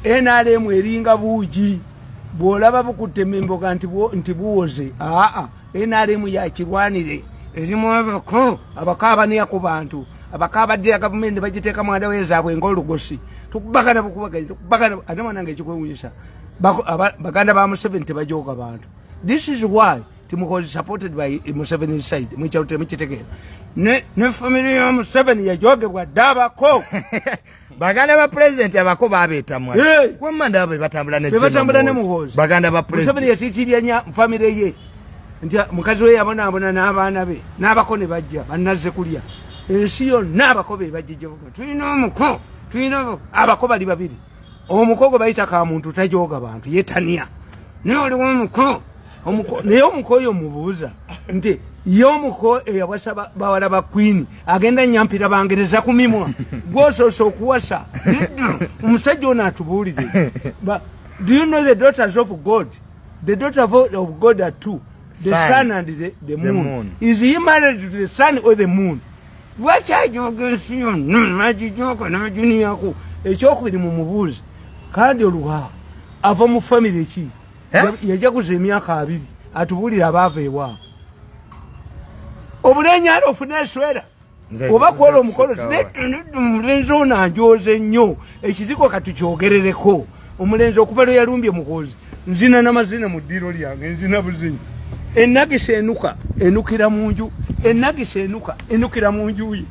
NRM elinga Bujji bwolaba bukutte memboga nti buwoze NRM yakirwanire erimu abako abakabaniya ku bantu abakabaddira gavumenti bagiteeka mwanda wezaabwe ng'olugosi tukubagana bukubaganya tukubagana ate mwanange ekikwewunyisa baganda ba Museveni tebajooga bantu. This is why Timothy supported by Museveni side mwikyalo temukitegeera ne family ya Museveni yajoogebwa abako baganda ba president abako babeeta mwa kwemanda babe batambula ne muhozi baganda ba president Museveni yatitibya nya family ye nti mukazi we yabona n'abaana be n'abako ne bajja bannaze kulya ensi yonna abako be bajjije tulina omuko tulina abako bali babiri omukogo bayita ka muntu tajooga bantu yetania ne oli omuko naye omuko oyo mubuuza nti yomuko eyawasa bawala ba Queen agenda nyampira bangereza ku mimwa gwosoose okuwasa omusajja ono atubuulire. Do you know the daughters of God? The daughters of God are two, the sun and the moon. Is he married to the sun or the moon? Lwakyajoga ensi yonna nagijoga n'ajuniyako ekyokubiri mu mubuuzi kandi oluwa ava mu family ki yajaguza emyaka 2 atubuulira abaava ewaabwe obulenyala ofuna eswera oba kwola omukolo omulenzi ono anjooze nnyo ekizigo katukyogerereko omulenzi okuva lwe yalumbye mukozi nzina n'amazina mu ddiiro lyange nzina buzinyi ennagisa enukira mu nju ennagisa enukira mu nju ye.